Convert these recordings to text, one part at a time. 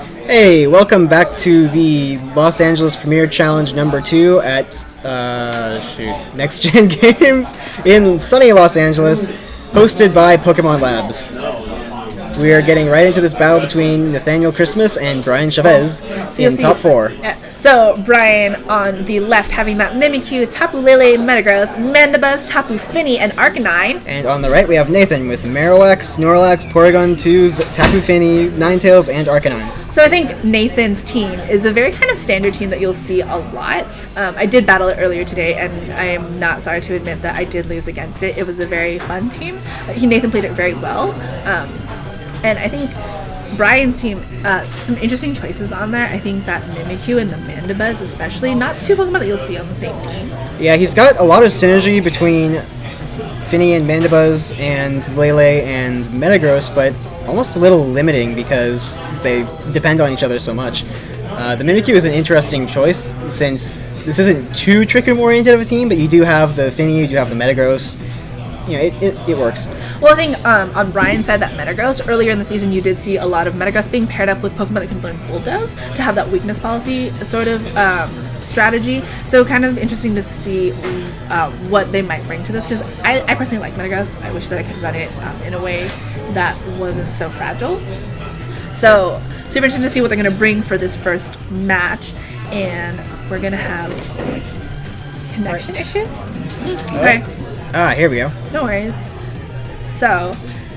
Hey, welcome back to the Los Angeles Premier Challenge number 2 at Next Gen Games in sunny Los Angeles, hosted by Pokemon Labs. We are getting right into this battle between Nathaniel Christmas and Brian Chavez in top 4. Yeah. So Brian on the left having that Mimikyu, Tapu Lele, Metagross, Mandibuzz, Tapu Fini, and Arcanine. And on the right we have Nathan with Marowak, Snorlax, Porygon 2s, Tapu Fini, Ninetales, and Arcanine. So I think Nathan's team is a very kind of standard team that you'll see a lot. I did battle it earlier today, and I am not sorry to admit that I did lose against it. It was a very fun team. Nathan played it very well. And I think Brian's team, some interesting choices on there. I think that Mimikyu and the Mandibuzz especially, not two Pokemon that you'll see on the same team. Yeah, he's got a lot of synergy between Fini and Mandibuzz and Lele and Metagross, but almost a little limiting because they depend on each other so much. The Mimikyu is an interesting choice since this isn't too Trick Room oriented of a team, but you do have the Fini, you do have the Metagross. You know, it works. Well, I think on Brian's side, that Metagross, earlier in the season, you did see a lot of Metagross being paired up with Pokemon that can learn Bulldoze to have that weakness policy sort of strategy. So kind of interesting to see what they might bring to this, because I personally like Metagross. I wish that I could run it in a way that wasn't so fragile. So super interesting to see what they're going to bring for this first match, and we're going to have connection issues. Okay. Here we go. No worries. So,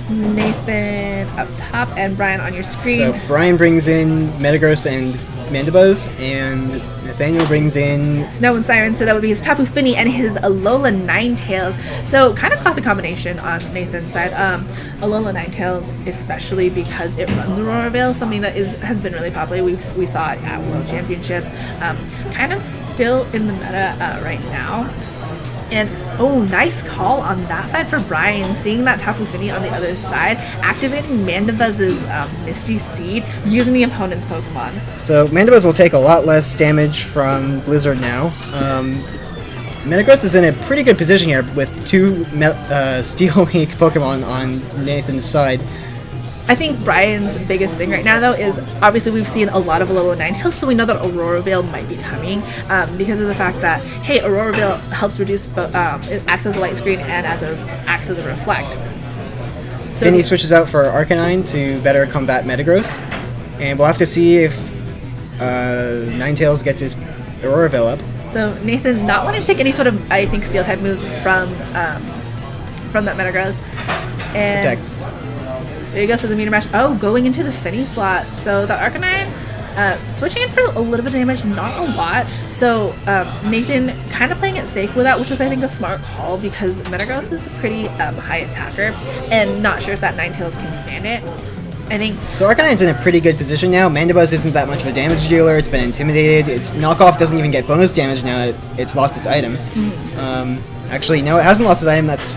Nathan up top and Brian on your screen. So Brian brings in Metagross and Mandibuzz, and Nathaniel brings in Snow and Siren, so that would be his Tapu Fini and his Alola Ninetales. So, kind of classic combination on Nathan's side. Alola Ninetales, especially because it runs Aurora Veil, something that has been really popular. We saw it at World Championships. Kind of still in the meta right now. And, nice call on that side for Brian, seeing that Tapu Fini on the other side, activating Mandibuzz's Misty Seed, using the opponent's Pokemon. So Mandibuzz will take a lot less damage from Blizzard now. Metagross is in a pretty good position here with two Steel Weak Pokemon on Nathan's side. I think Brian's biggest thing right now, though, is obviously we've seen a lot of Alola Ninetales, so we know that Aurora Veil might be coming because of the fact that, hey, Aurora Veil helps reduce, it acts as a light screen and acts as a reflect. So Fini switches out for Arcanine to better combat Metagross, and we'll have to see if Ninetales gets his Aurora Veil up. So Nathan not wanting to take any sort of, I think, Steel-type moves from that Metagross. And Protects. There you go, so the Meteor Mash, going into the Fini slot. So the Arcanine, switching in for a little bit of damage, not a lot. So Nathan kind of playing it safe with that, which was, I think, a smart call because Metagross is a pretty high attacker, and not sure if that Ninetales can stand it. I think. So Arcanine's in a pretty good position now. Mandibuzz isn't that much of a damage dealer. It's been intimidated. Its knockoff doesn't even get bonus damage now that it's lost its item. Mm-hmm. Actually, no, it hasn't lost its item. That's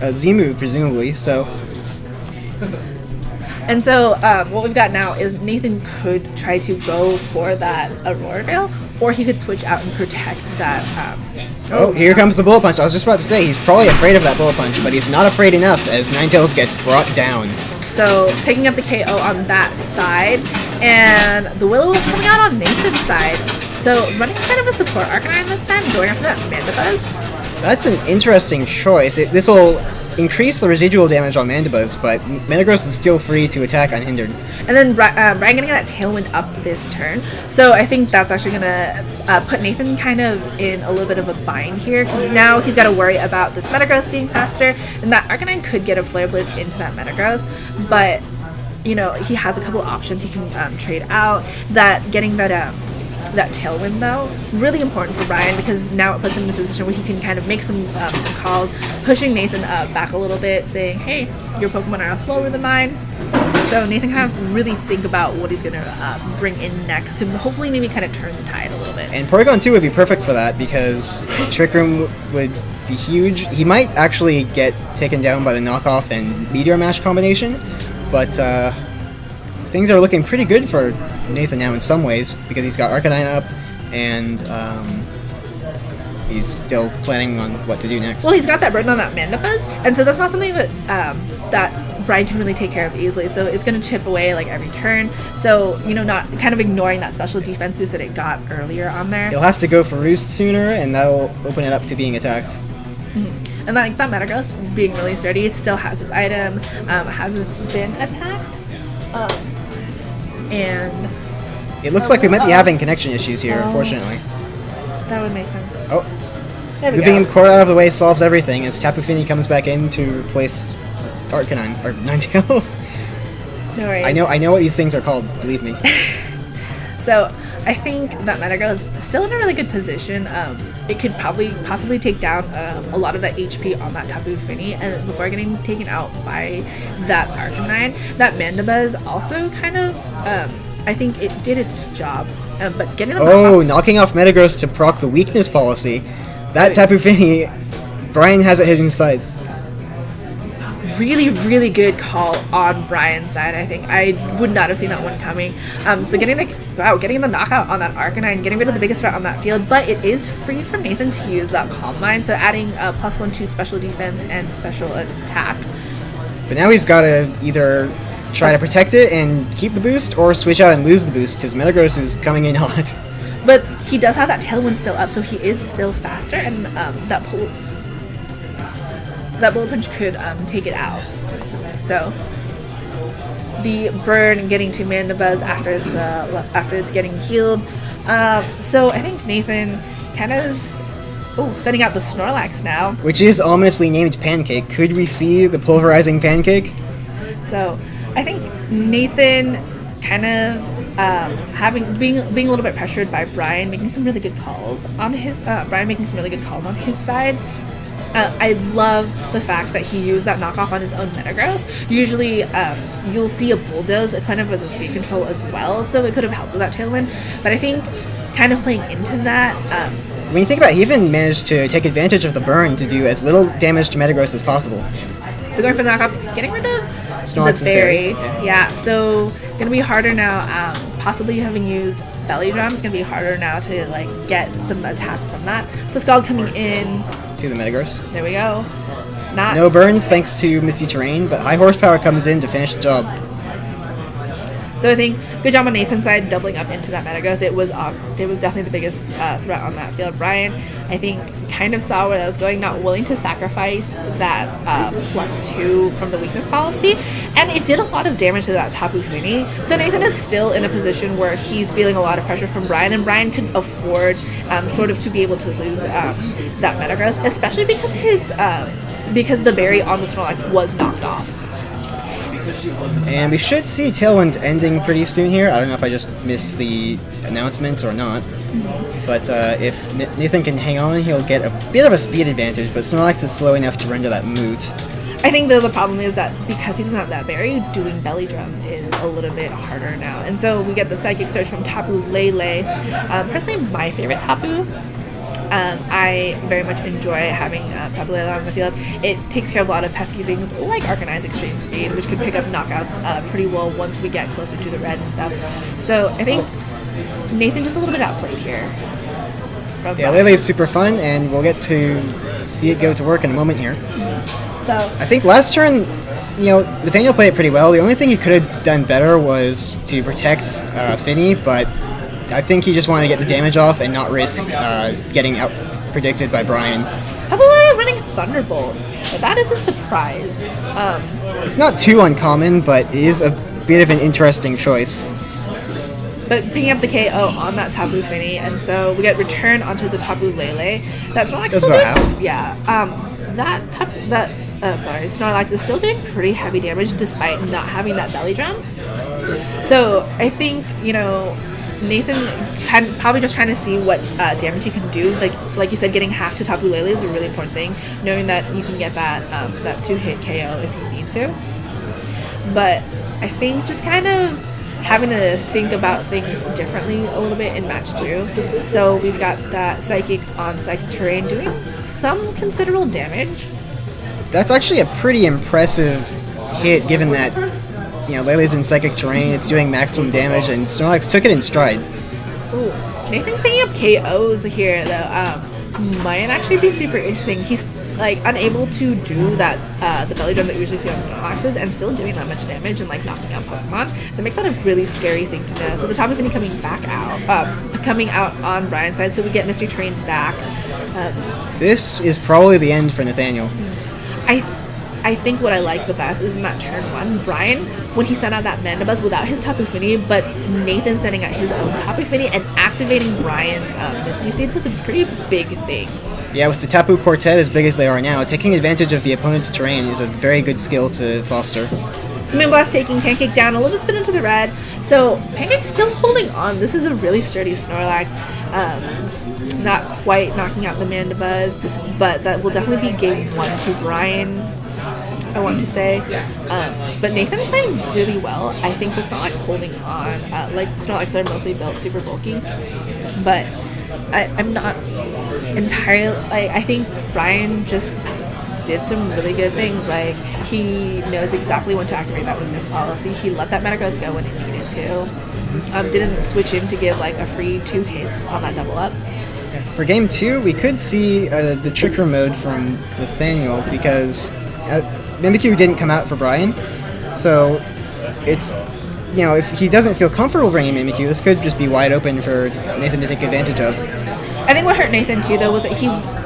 a Z move, presumably, so... And so what we've got now is Nathan could try to go for that Aurora Veil, or he could switch out and protect that. Here comes the Bullet Punch. I was just about to say, he's probably afraid of that Bullet Punch, but he's not afraid enough as Ninetales gets brought down. So taking up the KO on that side, and the Willow is coming out on Nathan's side. So running kind of a support Arcanine this time, going after that Mandibuzz. That's an interesting choice. This will increase the residual damage on Mandibuzz, but Metagross is still free to attack unhindered. And then Brian getting that Tailwind up this turn. So I think that's actually going to put Nathan kind of in a little bit of a bind here, because now he's got to worry about this Metagross being faster, and that Arcanine could get a Flare Blitz into that Metagross, but, you know, he has a couple of options he can trade out. That getting that Tailwind, though, really important for Brian, because now it puts him in a position where he can kind of make some calls, pushing Nathan back a little bit, saying, hey, your Pokemon are slower than mine. So Nathan kind of really think about what he's going to bring in next to hopefully maybe kind of turn the tide a little bit. And Porygon 2 would be perfect for that, because Trick Room would be huge. He might actually get taken down by the knockoff and Meteor Mash combination, but things are looking pretty good for Nathan now in some ways, because he's got Arcanine up, and he's still planning on what to do next. Well, he's got that burden on that Mandibuzz, and so that's not something that that Brian can really take care of easily. So it's going to chip away like every turn. So, not kind of ignoring that special defense boost that it got earlier on there. He'll have to go for Roost sooner, and that'll open it up to being attacked. And like that Metagross being really sturdy, it still has its item, hasn't been attacked. And it looks like we might be having connection issues here, unfortunately. That would make sense. Oh, there we moving go. Core out of the way solves everything as Tapu Fini comes back in to replace Arcanine, or Ninetales. No worries. I know what these things are called, believe me. So I think that Metagross is still in a really good position. It could possibly take down a lot of that HP on that Tapu Fini, and before getting taken out by that Arcanine. That Mandibuzz also kind of, I think it did its job, but getting them knocking off Metagross to proc the weakness policy. That Tapu Fini, Brian has it hidden in sights. Really, really good call on Brian's side. I think I would not have seen that one coming. So getting the knockout on that Arcanine, getting rid of the biggest threat on that field, but it is free for Nathan to use that Calm Mind, so adding +1/2 special defense and special attack. But now he's got to either try to protect it and keep the boost, or switch out and lose the boost, because Metagross is coming in hot. But he does have that Tailwind still up, so he is still faster, and that Bullet Punch could take it out. So the burn getting to Mandibuzz after it's getting healed. So I think Nathan kind of setting out the Snorlax now. Which is ominously named Pancake. Could we see the pulverizing Pancake? So I think Nathan kind of being a little bit pressured by Brian making some really good calls on his side. I love the fact that he used that knockoff on his own Metagross. Usually, you'll see a Bulldoze kind of as a speed control as well, so it could have helped with that Tailwind. But I think kind of playing into that. When you think about it, he even managed to take advantage of the burn to do as little damage to Metagross as possible. So going for the knockoff, getting rid of Snorlax's the berry. Yeah, so gonna be harder now. Possibly having used Belly Drum, it's gonna be harder now to like get some attack from that. So Scald coming in to the Metagross. There we go. No burns thanks to Misty Terrain, but High Horsepower comes in to finish the job. So I think good job on Nathan's side doubling up into that Metagross. It was definitely the biggest threat on that field. Brian, I think, kind of saw where that was going, not willing to sacrifice that +2 from the weakness policy, and it did a lot of damage to that Tapu Fini. So Nathan is still in a position where he's feeling a lot of pressure from Brian, and Brian could afford sort of to be able to lose that Metagross, especially because the berry on the Snorlax was knocked off. And we should see Tailwind ending pretty soon here. I don't know if I just missed the announcement or not. But if Nathan can hang on, he'll get a bit of a speed advantage, but Snorlax is slow enough to render that moot. I think the problem is that because he doesn't have that berry, doing Belly Drum is a little bit harder now. And so we get the Psychic Surge from Tapu Lele. Personally, my favorite Tapu. I very much enjoy having Tapu Lele on the field. It takes care of a lot of pesky things like Arcanine's Extreme Speed, which could pick up knockouts pretty well once we get closer to the red and stuff. So I think Nathan just a little bit outplayed here. Yeah, Lele is super fun, and we'll get to see it go to work in a moment here. So I think last turn, Nathaniel played it pretty well. The only thing he could have done better was to protect Finny, but I think he just wanted to get the damage off and not risk getting out predicted by Brian. Tapu Lele running Thunderbolt, but that is a surprise. It's not too uncommon, but it is a bit of an interesting choice. But picking up the KO on that Tapu Fini, and so we get return onto the Tapu Lele. That Snorlax still doing Snorlax is still doing pretty heavy damage despite not having that Belly Drum. So I think Nathan probably just trying to see what damage he can do. Like you said, getting half to Tapu Lele is a really important thing. Knowing that you can get that 2-hit KO if you need to. But I think just kind of having to think about things differently a little bit in match 2. So we've got that Psychic on Psychic Terrain doing some considerable damage. That's actually a pretty impressive hit, given that Lele's in Psychic Terrain, it's doing maximum damage, and Snorlax took it in stride. Ooh, Nathan picking up KOs here, though, might actually be super interesting. like unable to do that the belly drum that you usually see on Snorlaxes and still doing that much damage and like knocking out Pokemon. That makes that a really scary thing to know. So the Tapu Fini coming out on Brian's side, so we get Misty Terrain back. This is probably the end for Nathaniel. I think what I like the best is in that turn 1, Brian, when he sent out that Mandibuzz without his Tapu Fini, but Nathan sending out his own Tapu Fini and activating Brian's Misty Seed was a pretty big thing. Yeah, with the Tapu Quartet as big as they are now, taking advantage of the opponent's terrain is a very good skill to foster. So Moonblast taking Pancake down, a little spin into the red. So Pancake's still holding on. This is a really sturdy Snorlax. Not quite knocking out the Mandibuzz, but that will definitely be game 1 to Brian, I want to say. But Nathan playing really well. I think the Snorlax holding on. Like, Snorlax are mostly built super bulky, but I'm not entirely... I think Brian just did some really good things. Like, he knows exactly when to activate that weakness policy. He let that Metagross go when he needed to. Didn't switch in to give, like, a free 2 hits on that double up. For game 2, we could see the Tricker mode from Nathaniel, because Mimikyu didn't come out for Brian, so it's, if he doesn't feel comfortable bringing Mimikyu, this could just be wide open for Nathan to take advantage of. I think what hurt Nathan too, though, was that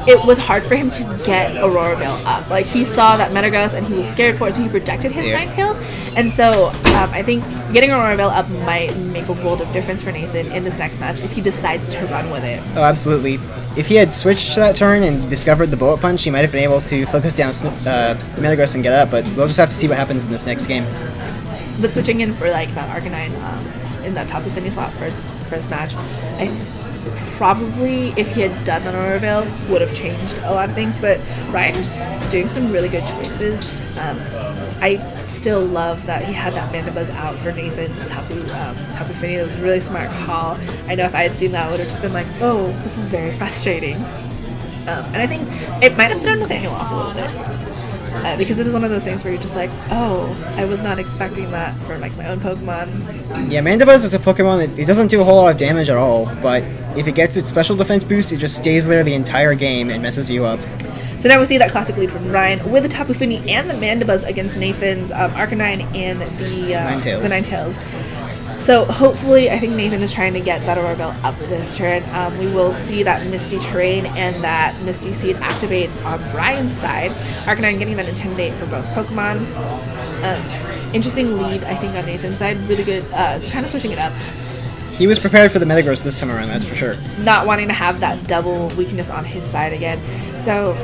it was hard for him to get Aurora Veil up. Like, he saw that Metagross and he was scared for it, so he protected his Ninetales. And so I think getting Aurora Veil up might make a world of difference for Nathan in this next match if he decides to run with it. Oh, absolutely. If he had switched to that turn and discovered the Bullet Punch, he might have been able to focus down Metagross and get up, but we'll just have to see what happens in this next game. But switching in for, like, that Arcanine in that Tapu Fini slot first match, probably, if he had done that Aurora Veil, would have changed a lot of things, but Ryan's doing some really good choices. I still love that he had that Mandibuzz out for Nathan's Tapu Fini. It was a really smart call. I know if I had seen that, I would have just been like, oh, this is very frustrating. And I think it might have thrown Nathaniel off a little bit. Because it is one of those things where you're just like, oh, I was not expecting that for, like, my own Pokemon. Yeah, Mandibuzz is a Pokemon that it doesn't do a whole lot of damage at all, but if it gets its special defense boost, it just stays there the entire game and messes you up. So now we see that classic lead from Ryan with the Tapu Fini and the Mandibuzz against Nathan's Arcanine and the Ninetales. So hopefully, I think Nathan is trying to get that Aurora Veil up this turn. We will see that Misty Terrain and that Misty Seed activate on Brian's side. Arcanine getting that Intimidate for both Pokemon. Interesting lead, I think, on Nathan's side. Really good, kind of switching it up. He was prepared for the Metagross this time around, that's for sure. Not wanting to have that double weakness on his side again. So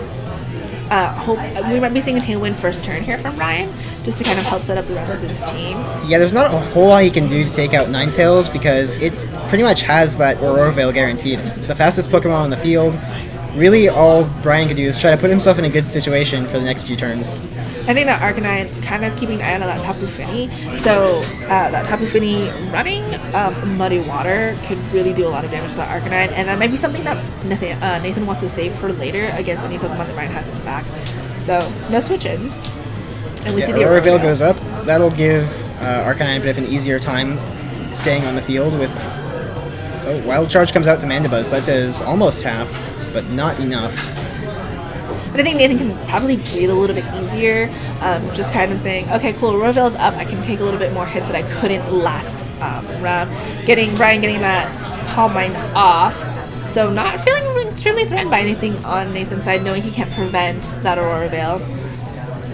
hope we might be seeing a Tailwind first turn here from Ryan, just to kind of help set up the rest of his team. Yeah, there's not a whole lot he can do to take out Ninetales, because it pretty much has that Aurora Veil guaranteed. It's the fastest Pokemon on the field. Really, all Brian can do is try to put himself in a good situation for the next few turns. I think that Arcanine kind of keeping an eye on that Tapu Fini. So that Tapu Fini running Muddy Water could really do a lot of damage to that Arcanine, and that might be something that Nathan wants to save for later against any Pokemon that Ryan has in the back. So no switch-ins. And we see the Aurora Veil goes up. That'll give Arcanine a bit of an easier time staying on the field with... Oh, Wild Charge comes out to Mandibuzz. That does almost half, but not enough. But I think Nathan can probably breathe a little bit easier, just kind of saying, okay, cool, Aurora Veil's up, I can take a little bit more hits that I couldn't last round. Brian getting that Calm Mind off, so not feeling extremely threatened by anything on Nathan's side, knowing he can't prevent that Aurora Veil.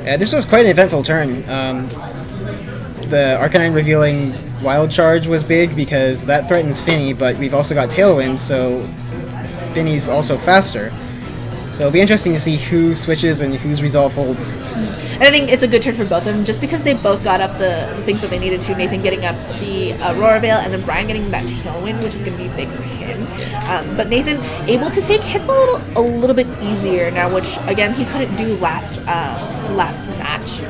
Yeah, this was quite an eventful turn. The Arcanine revealing Wild Charge was big because that threatens Fini, but we've also got Tailwind, so Fini's also faster. So it'll be interesting to see who switches and whose resolve holds. And I think it's a good turn for both of them, just because they both got up the things that they needed to. Nathan getting up the Aurora Veil, and then Brian getting that Tailwind, which is going to be big for him. But Nathan able to take hits a little bit easier now, which again he couldn't do last match.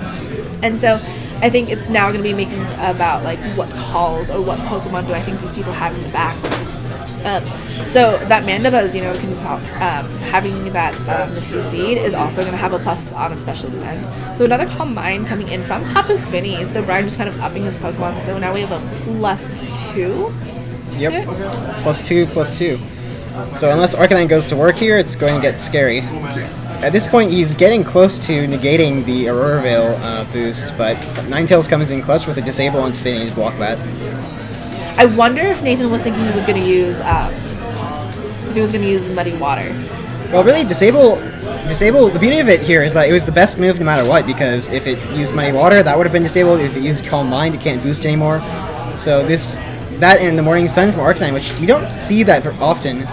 And so I think it's now going to be making about like what calls or what Pokemon do I think these people have in the back. So that Mandibuzz, having that Misty Seed is also going to have a plus on its special defense. So another Calm Mind coming in from Tapu Fini. So Brian just kind of upping his Pokemon. So now we have a +2. Yep, +2, +2. So unless Arcanine goes to work here, it's going to get scary. at this point, he's getting close to negating the Aurora Veil boost, but Ninetales comes in clutch with a disable onto Finny to block that. I wonder if Nathan was thinking he was going to use Muddy Water. Well, really, disable. The beauty of it here is that it was the best move no matter what, because if it used Muddy Water, that would have been disabled. If it used Calm Mind, it can't boost anymore. So that and the Morning Sun from Arcanine, which we don't see that very often,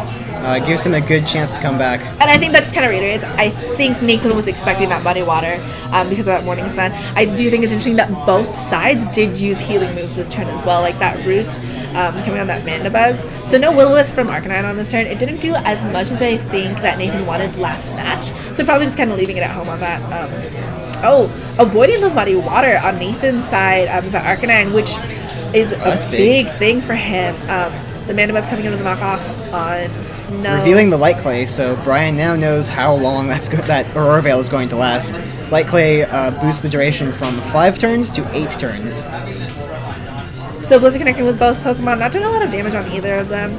gives him a good chance to come back. And I think that just kind of reiterates, I think Nathan was expecting that Muddy Water because of that Morning Sun. I do think it's interesting that both sides did use healing moves this turn as well, like that Roost coming on that Mandibuzz. So no Will-O-Wisp from Arcanine on this turn. It didn't do as much as I think that Nathan wanted last match, so probably just kind of leaving it at home on that. Avoiding the Muddy Water on Nathan's side is that Arcanine, which is a big thing for him. The Mandibuzz coming into the knockoff on Snow. Revealing the Light Clay, so Brian now knows how long that Aurora Veil is going to last. Light Clay boosts the duration from 5 turns to 8 turns. So Blizzard connecting with both Pokemon, not doing a lot of damage on either of them.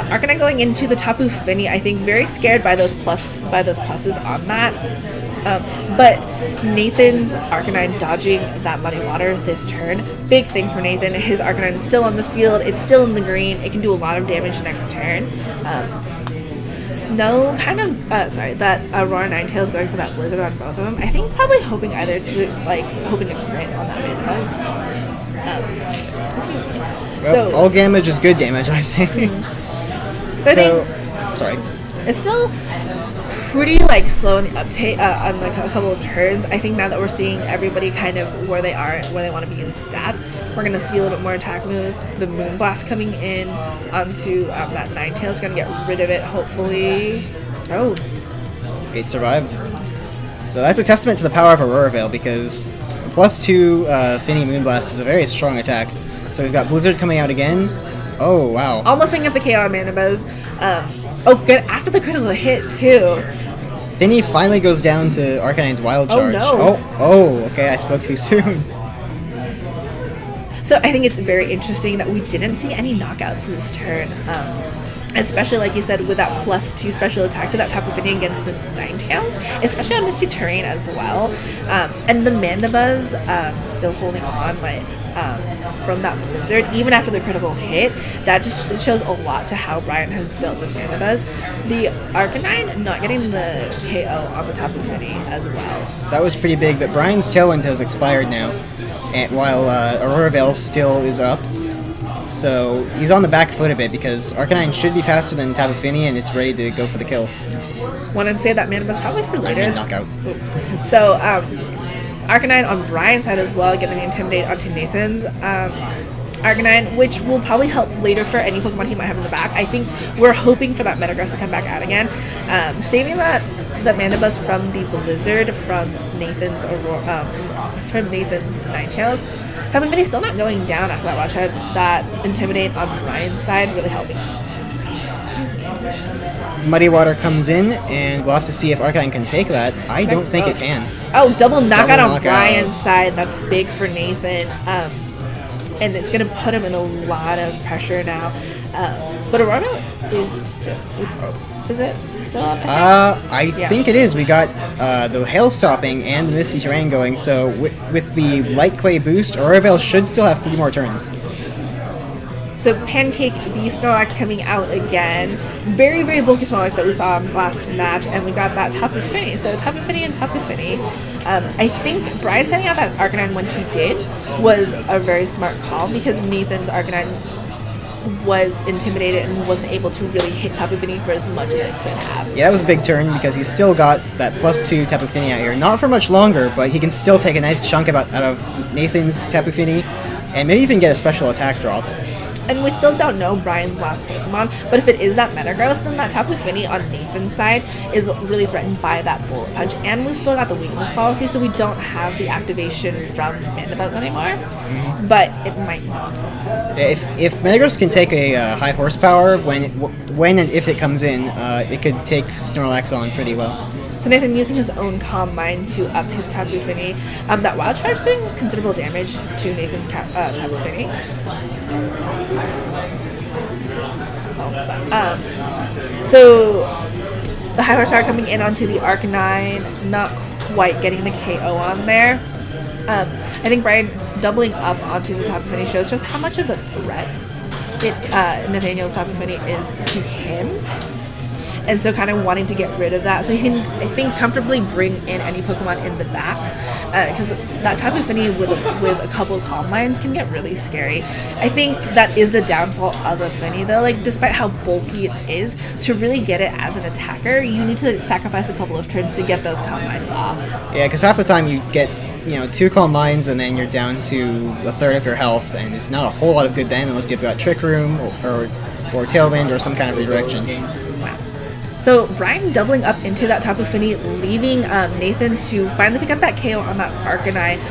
Arcanine going into the Tapu Fini, I think very scared by those pluses on that. But Nathan's Arcanine dodging that Muddy Water this turn, big thing for Nathan. His Arcanine is still on the field, it's still in the green, it can do a lot of damage next turn. Snow that Aurora Ninetales going for that Blizzard on both of them. I think probably hoping to crit on that Mandibuzz. So all damage is good damage, I say. So I think sorry. it's still pretty slow in the uptake on a couple of turns. I think now that we're seeing everybody kind of where they are, where they want to be in stats, we're going to see a little bit more attack moves. The Moonblast coming in onto that Ninetales, going to get rid of it, hopefully. Oh. It survived. So that's a testament to the power of Aurora Veil, because +2 Finny Moonblast is a very strong attack. So we've got Blizzard coming out again. Oh, wow. Almost picking up the KO on Mandibuzz. Good. After the critical hit, too. Finny finally goes down to Arcanine's Wild Charge. Oh, no. Okay, I spoke too soon. So I think it's very interesting that we didn't see any knockouts this turn. Especially, like you said, with that +2 special attack to that Tapu Fini against the Ninetales, especially on Misty Terrain as well. And the Mandibuzz still holding on, from that Blizzard, even after the critical hit. That just shows a lot to how Brian has built this Mandibuzz. The Arcanine not getting the KO on the Tapu Fini as well. That was pretty big, but Brian's Tailwind has expired now, and while Aurora Veil still is up. So he's on the back foot a bit, because Arcanine should be faster than Tapu Fini, and it's ready to go for the kill. Wanted to say that Mandibuzz probably for later. Knockout. So, Arcanine on Brian's side as well, getting the Intimidate onto Nathan's Arcanine, which will probably help later for any Pokemon he might have in the back. I think we're hoping for that Metagross to come back out again. Saving that Mandibuzz from the Blizzard from Nathan's Ninetales. Tapu Fini's still not going down after that Watch Head. That Intimidate on Brian's side really helping. Excuse me. Muddy Water comes in, and we'll have to see if Arcanine can take that. I don't think it can. Oh, double knockout on Brian's side. That's big for Nathan. And it's going to put him in a lot of pressure now. But Aurora is still... Is it still up? I think it is. We got the Hail Stopping and the Misty Terrain going, so with the Light Clay boost, Aurora Veil should still have 3 more turns. So Pancake, the Snorlax coming out again. Very, very bulky Snorlax that we saw last match, and we got that Tapu Fini. So Tapu Fini and Tapu Fini. I think Brian sending out that Arcanine when he did was a very smart call, because Nathan's Arcanine was intimidated and wasn't able to really hit Tapu Fini for as much as it could have. Yeah, that was a big turn, because he's still got that +2 Tapu Fini out here. Not for much longer, but he can still take a nice chunk out of Nathan's Tapu Fini, and maybe even get a special attack drop. And we still don't know Brian's last Pokemon, but if it is that Metagross, then that Tapu Fini on Nathan's side is really threatened by that Bullet Punch. And we've still got the weakness policy, so we don't have the activation from Mandibuzz anymore. But it might not. If Metagross can take a high horsepower, when and if it comes in, it could take Snorlax on pretty well. So Nathan using his own Calm Mind to up his Tapu Fini. That Wild Charge doing considerable damage to Nathan's Tapu Fini. So The high horsepower coming in onto the Arcanine, not quite getting the KO on there. I think Brian doubling up onto the Tapu Fini shows just how much of a threat Nathaniel's Tapu Fini is to him. And so kind of wanting to get rid of that. So he can, I think, comfortably bring in any Pokemon in the back. Because that Tapu Fini with a couple of Calm Minds can get really scary. I think that is the downfall of a Fini, though. Like, despite how bulky it is, to really get it as an attacker, you need to sacrifice a couple of turns to get those Calm Minds off. Yeah, because half the time you get, 2 Calm Minds and then you're down to a third of your health, and it's not a whole lot of good then unless you've got Trick Room or Tailwind or some kind of redirection. Wow. So Brian doubling up into that Tapu Fini, leaving Nathan to finally pick up that KO on that Arcanine.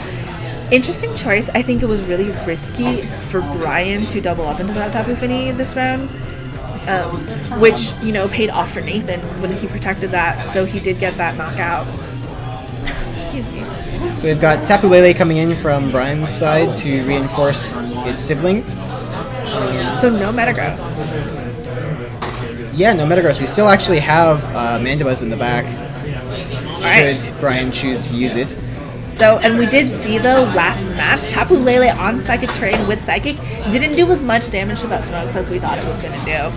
Interesting choice. I think it was really risky for Brian to double up into that Tapu Fini this round, which, paid off for Nathan when he protected that, so he did get that knockout. Excuse me. So we've got Tapu Lele coming in from Brian's side to reinforce its sibling. So no Metagross. Yeah, no Metagross. We still actually have Mandibuzz in the back, should Brian choose to use it. So, and we did see, though, last match, Tapu Lele on Psychic Terrain with Psychic didn't do as much damage to that Snorlax as we thought it was going to do.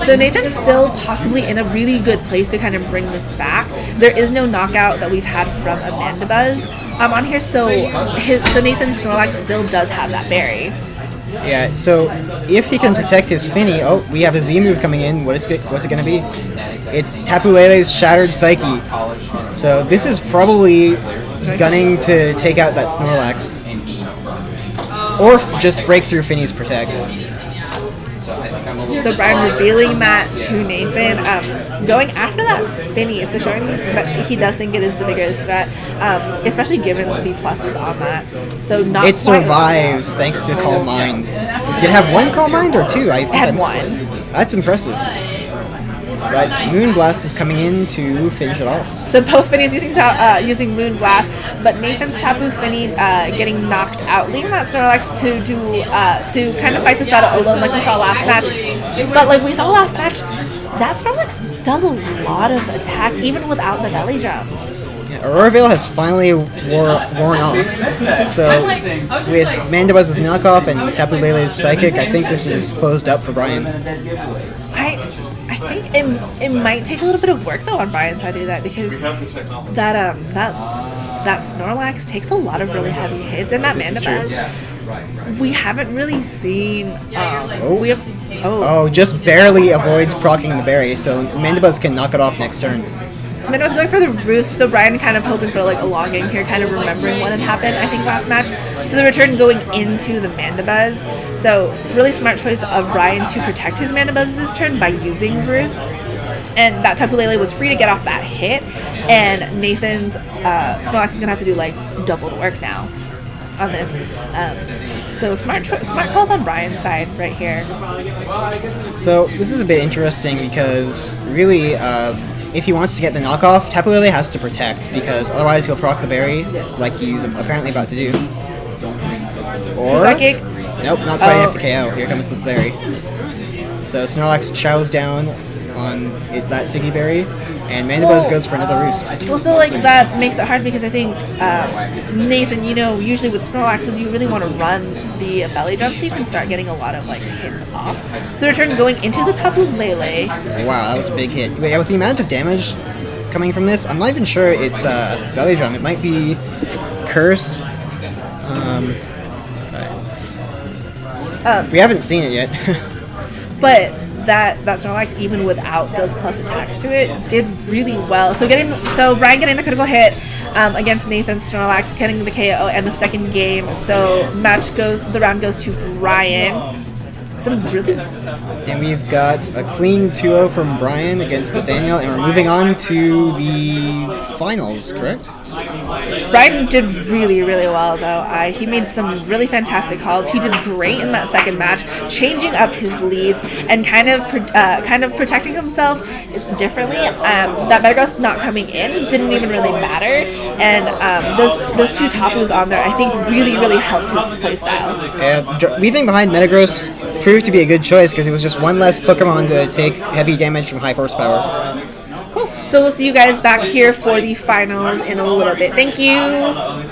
So Nathan's still possibly in a really good place to kind of bring this back. There is no knockout that we've had from a Mandibuzz on here, so Nathan's Snorlax still does have that berry. Yeah, so if he can protect his Fini, we have a Z move coming in. What's it going to be? It's Tapu Lele's Shattered Psyche. So this is probably gunning to take out that Snorlax. Or just break through Fini's Protect. So Brian revealing that to Nathan, going after that Fini, so showing that he does think it is the biggest threat, especially given the pluses on that. So not it survives thanks to Calm Mind. Did it have 1 Calm Mind or 2? It had 1. That's impressive. But Moonblast is coming in to finish it off. So both Finis using Moonblast, but Nathan's Tapu Fini getting knocked out, leaving that Snorlax to kind of fight this battle alone like we saw last match. But like we saw last match, that Snorlax does a lot of attack even without the belly jump. Yeah, Aurora Veil has finally worn off. So with Mandibuzz's knockoff and Tapu Lele's Psychic, I think this is closed up for Brian. I think it might take a little bit of work though on Brian's side to do that, because that Snorlax takes a lot of really heavy hits, and that Mandibuzz we haven't really seen. Just barely avoids proccing the berry, so Mandibuzz can knock it off next turn. So Mandibuzz going for the Roost, so Brian kind of hoping for like a long game here, kind of remembering what had happened, I think, last match. So the return going into the Mandibuzz. So really smart choice of Brian to protect his Mandibuzz this turn by using Roost. And that Tapu Lele was free to get off that hit, and Nathan's Snorlax is going to have to do like double the work now on this. So smart calls on Brian's side right here. So this is a bit interesting because really, if he wants to get the knockoff, Tapu Lele has to protect, because otherwise he'll proc the berry like he's apparently about to do. Or Psychic? Nope, not quite enough to KO. Here comes the berry. So Snorlax chows down on that Figgy berry, and Mandibuzz goes for another Roost. Well, so like that makes it hard, because I think Nathan, usually with Snorlaxes you really want to run the belly jump so you can start getting a lot of like hits off. So return going into the Tapu Lele. Wow, that was a big hit. But with the amount of damage coming from this, I'm not even sure it's belly drum. It might be Curse. We haven't seen it yet. But that Snorlax, even without those plus attacks to it, did really well. So Brian getting the critical hit against Nathan's Snorlax, getting the KO and the second game. So the round goes to Brian. And we've got a clean 2-0 from Brian against Nathaniel, and we're moving on to the finals, correct? Brian did really, really well, though. He made some really fantastic calls. He did great in that second match, changing up his leads and kind of protecting himself differently. That Metagross not coming in didn't even really matter, and those 2 Tapus on there, I think, really, really helped his playstyle. Yeah, leaving behind Metagross proved to be a good choice, because it was just one less Pokemon to take heavy damage from high horsepower. Cool. So we'll see you guys back here for the finals in a little bit. Thank you.